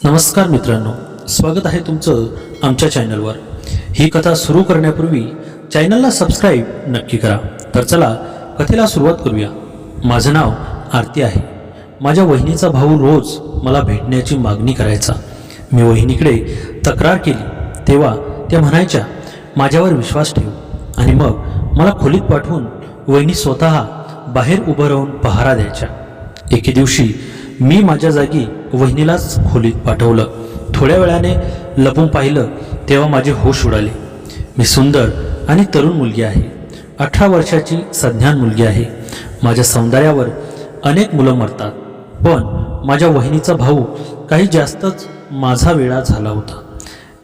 नमस्कार मित्रांनो, स्वागत आहे तुमचं आमच्या चॅनलवर। ही कथा सुरू करण्यापूर्वी चॅनलला सबस्क्राईब नक्की करा। तर चला कथेला सुरुवात करूया। माझं नाव आरती आहे। माझ्या वहिनीचा भाऊ रोज मला भेटण्याची मागणी करायचा। मी वहिनीकडे तक्रार केली तेव्हा त्या म्हणायच्या, माझ्यावर विश्वास ठेव, आणि मग मला खोलीत पाठवून वहिनी स्वतः बाहेर उभं राहून पहारा द्यायच्या। एके दिवशी मी माझ्या जागी वहिनीलाच खोलीत पाठवलं। थोड्या वेळाने लपून पाहिलं तेव्हा माझे होश उडाले। मी सुंदर आणि तरुण मुलगी आहे, 18 वर्षाची सज्ञान मुलगी आहे। माझ्या सौंदर्यावर अनेक मुलं मरतात, पण माझ्या वहिनीचा भाऊ काही जास्तच माझा वेळा झाला होता।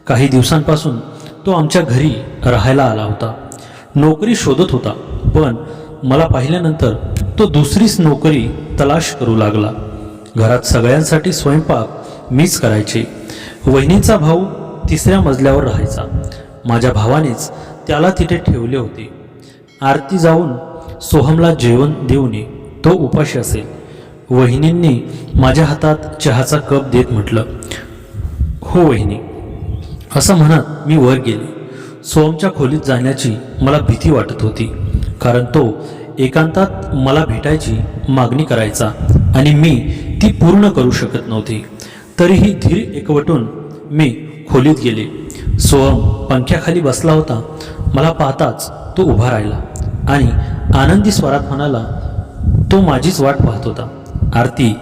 काही दिवसांपासून तो आमच्या घरी राहायला आला होता। नोकरी शोधत होता, पण मला पाहिल्यानंतर तो दुसरीच नोकरी तलाश करू लागला। घरात सगळ्यांसाठी स्वयंपाक मीच करायचे। वहिनीचा भाऊ 3ऱ्या मजल्यावर राहायचा। माझ्या भावानेच त्याला तिथे ठेवले होते। आरती जाऊन सोहमला जेवण देऊ नये, तो उपाशी असेल। वहिनींनी माझ्या हातात चहाचा कप देत म्हटलं, हो वहिनी, असं म्हणत मी वर गेले। सोहमच्या खोलीत जाण्याची मला भीती वाटत होती, कारण तो एकांतात मला भेटायची मागणी करायचा आणि मी ती पूर्ण करू शकत नव्हती। तरीही धीर एकवटून मी खोलीत गेले। सोहम पंख्याखाली बसला होता। मला पाहताच तो उभा राहिला आणि आनंदी स्वरात म्हणाला, तो माझीच वाट पाहत होता। आरती,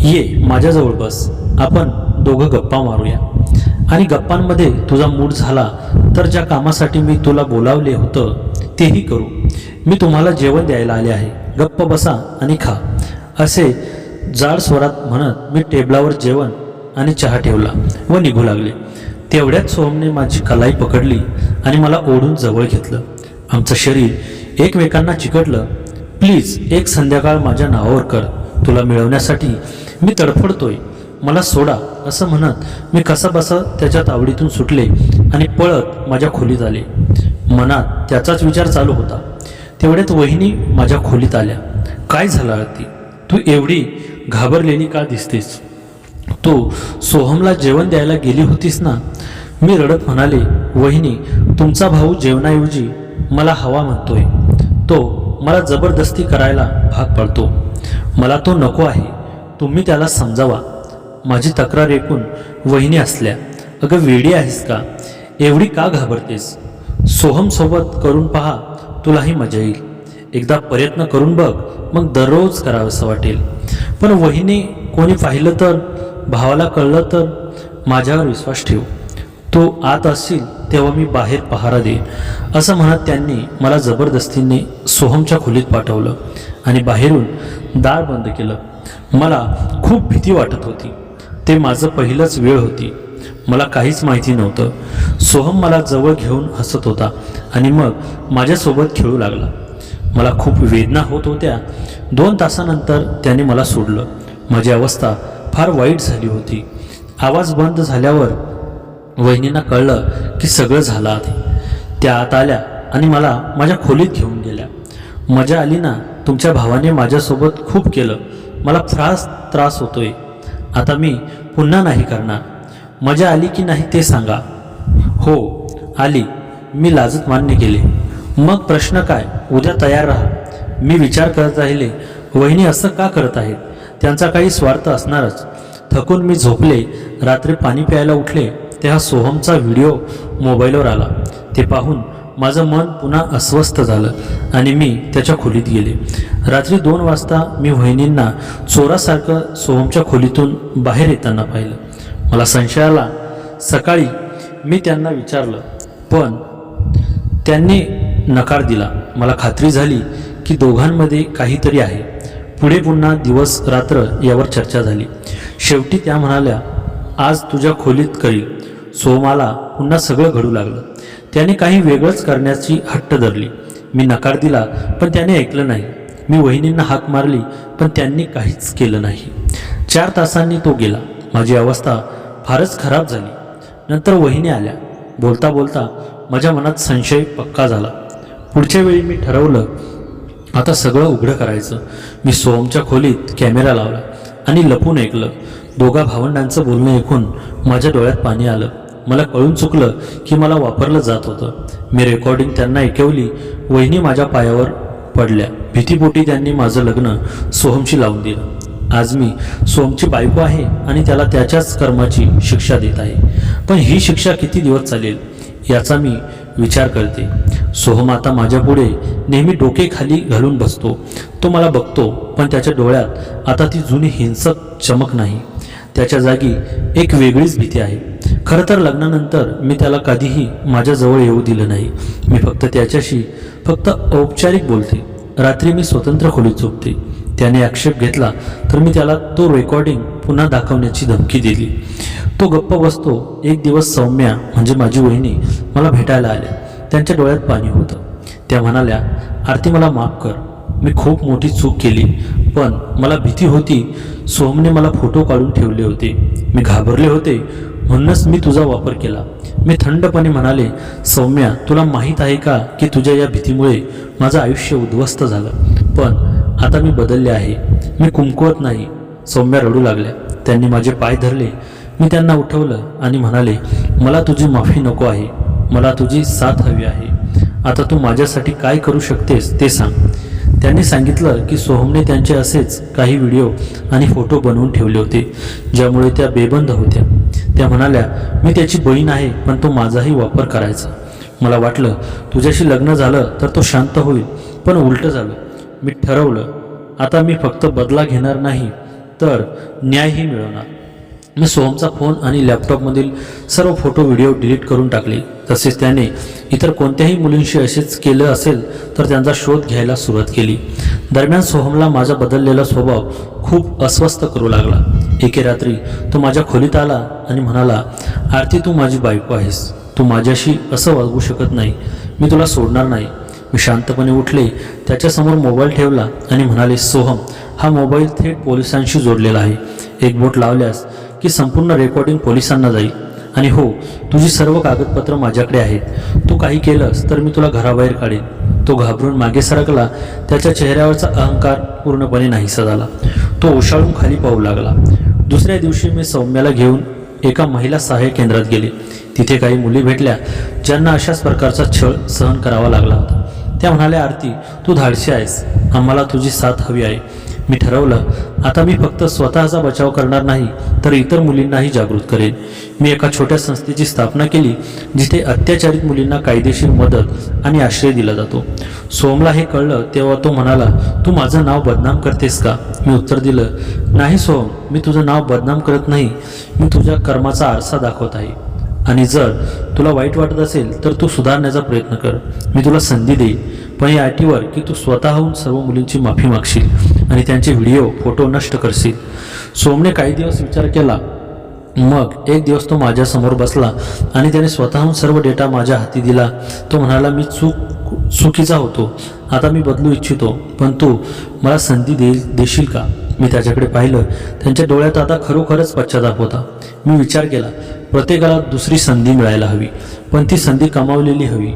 ये माझ्याजवळ बस, आपण दोघं गप्पा मारूया, आणि गप्पांमध्ये तुझा मूड झाला तर ज्या कामासाठी मी तुला बोलावले होतं तेही करू। मी तुम्हाला जेवण द्यायला आले आहे, गप्प बसा आणि खा, असे जाड स्वरात म्हणत मी टेबलावर जेवण आणि चहा ठेवला व निघू लागले। तेवढ्यात सोहमने माझी कलाई पकडली आणि मला ओढून जवळ घेतलं। आमचं शरीर एकमेकांना चिकटलं। प्लीज एक संध्याकाळ माझ्या नावावर कर, तुला मिळवण्यासाठी मी तडफडतोय, मला सोडा, असं म्हणत मी कसाबसा त्याच्या तावडीतून सुटले आणि पळत माझ्या खोलीत आले। मनात त्याचाच विचार चालू होता। तेवढ्यात वहिनी माझ्या खोलीत आल्या। काय झालं आरती, तू एवढी घाबरलेली का दिसतेस? तू सोहमला जेवण द्यायला गेली होतीस ना? मी रडत म्हणाले, वहिनी, तुमचा भाऊ जेवणाऐवजी मला हवा म्हणतोय। तो मला जबरदस्ती करायला भाग पडतो। मला तो नको आहे, तुम्ही त्याला समजावा। माझी तक्रार ऐकून वहिनी असल्या, अगं वेडी आहेस का? एवढी का घाबरतेस? सोहमसोबत करून पहा, तुलाही मजा येईल। एकदा प्रयत्न करून बघ, मग दररोज करावंसं वाटेल। पण वहिनी, कोणी पाहिलं तर, भावाला कळलं तर? माझ्यावर विश्वास ठेव, तो आत असशील तेव्हा मी बाहेर पहारा देईन, असं म्हणत त्यांनी मला जबरदस्तीने सोहमच्या खोलीत पाठवलं आणि बाहेरून दार बंद केलं। मला खूप भीती वाटत होती। ते माझं पहिलंच वेळ होती। मला काहीच माहिती नव्हतं। सोहम मला जवळ घेऊन हसत होता आणि मग माझ्यासोबत खेळू लागला। मला खूप वेदना होत होत्या। 2 तासानंतर त्याने मला सोडलं। माझी अवस्था फार वाईट झाली होती। आवाज बंद झाल्यावर वहिनींना कळलं की सगळं झालं आहे। त्या आत आल्या आणि मला माझ्या खोलीत घेऊन गेल्या। मजा आली ना? तुमच्या भावाने माझ्यासोबत खूप केलं, मला फार त्रास होतोय, आता मी पुन्हा नाही करणार। मजा आली की नाही ते सांगा? हो आली, मी लाजत मान्य केले। मग प्रश्न काय? उद्या तयार राहा। मी विचार करत राहिले, वहिनी असं का करत आहेत? त्यांचा काही स्वार्थ असणारच। थकून मी झोपले। रात्री पाणी प्यायला उठले तेव्हा सोहमचा व्हिडिओ मोबाईलवर आला। ते पाहून माझं मन पुन्हा अस्वस्थ झालं आणि मी त्याच्या खोलीत गेले। रात्री 2 वाजता मी वहिनींना चोरासारखं सोहमच्या खोलीतून बाहेर येताना पाहिलं। मला संशय आला। सकाळी मी त्यांना विचारलं, पण त्यांनी नकार दिला। मला खात्री झाली की दोघांमध्ये काहीतरी आहे। पुढे पुन्हा दिवस रात्र यावर चर्चा झाली। शेवटी त्या म्हणाल्या, आज तुझ्या खोलीत करील। सोहमाला पुन्हा सगळं घडू लागलं। त्याने काही वेगळंच करण्याची हट्ट धरली। मी नकार दिला, पण त्याने ऐकलं नाही। मी वहिनींना हाक मारली, पण त्यांनी काहीच केलं नाही। 4 तासांनी तो गेला। माझी अवस्था फारच खराब झाली। नंतर वहिनी आल्या। बोलता बोलता माझ्या मनात संशय पक्का झाला। पुढच्या वेळी मी ठरवलं, आता सगळं उघडं करायचं। मी सोहमच्या खोलीत कॅमेरा लावला आणि लपून ऐकलं। दोघा भावंडांचं बोलणं ऐकून माझ्या डोळ्यात पाणी आलं. मला कळून चुकलं की मला वापरलं जात होतं. मी रेकॉर्डिंग त्यांना ऐकवली. वहिनी माझ्या पायावर पडल्या. भीतीपोटी त्यांनी माझं लग्न सोहमशी लावून दिलं. आज मी सोहमची बायको आहे आणि त्याला त्याच्याच कर्माची शिक्षा देत आहे. पण ही शिक्षा किती दिवस चालेल याचा मी विचार करते. सोहम आता माझ्यापुढे नेहमी डोके खाली घालून बसतो. तो मला बघतो, पण त्याच्या डोळ्यात आता ती जुनी हिंसक चमक नाही. त्याच्या जागी एक वेगळीच भीती आहे. खरं तर लग्नानंतर मी त्याला कधीही माझ्याजवळ येऊ दिलं नाही. मी त्याच्याशी फक्त औपचारिक बोलते. रात्री मी स्वतंत्र खोलीत झोपते. त्याने आक्षेप घेतला तर मी त्याला तो रेकॉर्डिंग पुन्हा दाखवण्याची धमकी दिली. तो गप्प बसतो. एक दिवस सौम्या म्हणजे माझी वहिनी मला भेटायला आल्या. त्यांच्या डोळ्यात पाणी होतं. त्या म्हणाल्या, आरती मला माफ कर, मी खूप मोठी चूक केली. पण मला भीती होती. सोहमने मला फोटो काढून ठेवले होते. मी घाबरले होते, म्हणूनच मी तुझा वापर केला. मी थंडपणे म्हणाले, सौम्या तुला माहीत आहे का की तुझ्या या भीतीमुळे माझं आयुष्य उद्ध्वस्त झालं. पण आता मी बदलले आहे. मी कुमकुवत नाही. सौम्या रडू लागल्या. त्यांनी माझे पाय धरले. मी त्यांना उठवलं आणि म्हणाले, मला तुझी माफी नको आहे, मला तुझी साथ हवी आहे. आता तू माझ्यासाठी काय करू शकतेस ते सांग. त्यांनी सांगितलं की सोहमने त्यांचे असेच काही व्हिडिओ आणि फोटो बनवून ठेवले होते, ज्यामुळे त्या बेबंद होत्या. त्या म्हणाल्या, मी त्याची बहीण आहे, पण तो माझाही वापर करायचा. मला वाटलं तुझ्याशी लग्न झालं तर तो शांत होईल, पण उलटं झालं. मी ठरवलं आता मी फक्त बदला घेणार नाही तर न्यायही मिळवणार. मी सोहमचा फोन आणि लॅपटॉपमधील सर्व फोटो व्हिडिओ डिलीट करून टाकले. तसेच त्याने इतर कोणत्याही मुलींशी असेच केलं असेल तर त्यांचा शोध घ्यायला सुरुवात केली. दरम्यान सोहमला माझा बदललेला स्वभाव खूप अस्वस्थ करू लागला. एके रात्री तो माझ्या खोलीत आला आणि म्हणाला, आरती तू माझी बायको आहेस, तू माझ्याशी असं वागू शकत नाही, मी तुला सोडणार नाही. मी शांतपणे उठले, त्याच्यासमोर मोबाईल ठेवला आणि म्हणाले, सोहम हा मोबाईल थेट पोलिसांशी जोडलेला आहे. एक बोट लावल्यास की संपूर्ण रेकॉर्डिंग पोलिसांना जाईल. आणि हो, तुझी सर्व कागदपत्र माझ्याकडे आहेत. तू काही केलंस तर मी तुला घराबाहेर काढेन. तो घाबरून मागे सरकला. त्याच्या चेहऱ्यावरचा अहंकार पूर्णपणे नाहीसा झाला. तो ओशाळून खाली पाहू लागला. दुसऱ्या दिवशी मी सौम्याला घेऊन एका महिला सहाय्य केंद्रात गेले. तिथे काही मुली भेटल्या ज्यांना अशाच प्रकारचा छळ सहन करावा लागला होता. त्या म्हणाल्या, आरती तू धाडशी आहेस, आम्हाला तुझी साथ हवी आहे. मी ठरवलं आता मी फक्त स्वतःचा बचाव करणार नाही तर इतर मुलींनाही जागृत करेन. मी एका छोट्या संस्थेची स्थापना केली जिथे अत्याचारित मुलींना कायदेशीर मदत आणि आश्रय दिला जातो. सोहमला हे कळलं तेव्हा तो म्हणाला, तू माझं नाव बदनाम करतेस का? मी उत्तर दिलं, नाही सोहम, मी तुझं नाव बदनाम करत नाही, मी तुझ्या कर्माचा आरसा दाखवत आहे. आणि जर तुला वाईट वाटत असेल तर तू सुधारण्याचा प्रयत्न कर. मी तुला संधी देईन, पण या अटीवर की तू स्वतःहून सर्व मुलींची माफी मागशील आणि त्यांचे व्हिडिओ फोटो नष्ट करशील. सोहमने काही दिवस विचार केला. मग एक दिवस तो माझ्यासमोर बसला आणि त्याने स्वतःहून सर्व डेटा माझ्या हाती दिला. तो म्हणाला, मी चुकीचा होतो, आता मी बदलू इच्छितो, पण तू मला संधी देशील का? मी त्याच्याकडे पाहिलं. त्यांच्या डोळ्यात आता खरोखरच पश्चाताप होता. मी विचार केला, प्रत्येकाला दुसरी संधी मिळायला हवी, पण ती संधी कमावलेली हवी.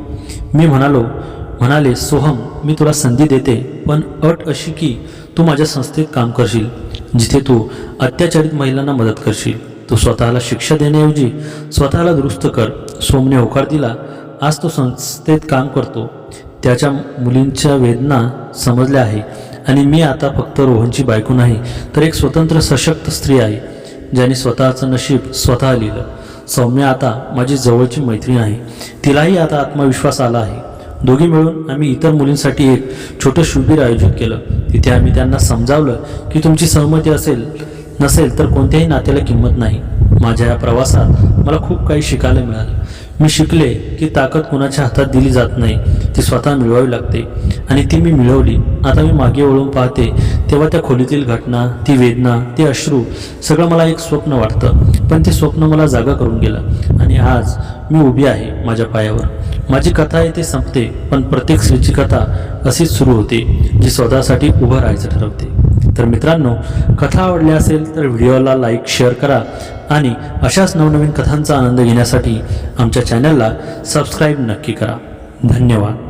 मी म्हणाले, सोहम मी तुला संधी देते, पण अट अशी की तू माझ्या संस्थेत काम करशील जिथे तू अत्याचारित महिलांना मदत करशील. तू स्वतःला शिक्षा देण्याऐवजी स्वतःला दुरुस्त कर. सोहमने होकार दिला. आज तो संस्थेत काम करतो. त्याच्या मुलींच्या वेदना समजल्या आहे आणि मी आता फक्त रोहनची बायको नाही तर एक स्वतंत्र सशक्त स्त्री आहे ज्याने स्वतःचं नशीब स्वतः लिहिलं. सौम्या आता माझी जवळची मैत्रीण आहे. तिलाही आता आत्मविश्वास आला आहे. दोघी मिळून आम्ही इतर मुलींसाठी एक छोटं शिबिर आयोजित केलं. तिथे आम्ही त्यांना समजावलं की तुमची सहमती नसेल तर कोणत्याही नात्याला किंमत नाही. माझ्या या प्रवासात मला खूप काही शिकायला मिळालं. मी शिकले की ताकद कुणाच्या हातात दिली जात नाही, ती स्वतः मिळवावी लागते आणि ती मी मिळवली. आता मी मागे वळून पाहते तेव्हा त्या खोलीतील घटना, ती वेदना, ते अश्रू सगळं मला एक स्वप्न वाटतं. पण ते स्वप्न मला जागा करून गेलं आणि आज मी उभी आहे माझ्या पायावर. माझी कथा आहे ते संपते, पण प्रत्येक स्त्रीची कथा अशीच सुरू होते जी स्वतःसाठी उभं राहायचं ठरवते. तर मित्रांनो, कथा आवडली असेल तर व्हिडिओला लाईक, शेअर करा आणि अशाच नवनवीन कथांचा आनंद घेण्यासाठी आमच्या चॅनलला सबस्क्राईब नक्की करा. धन्यवाद.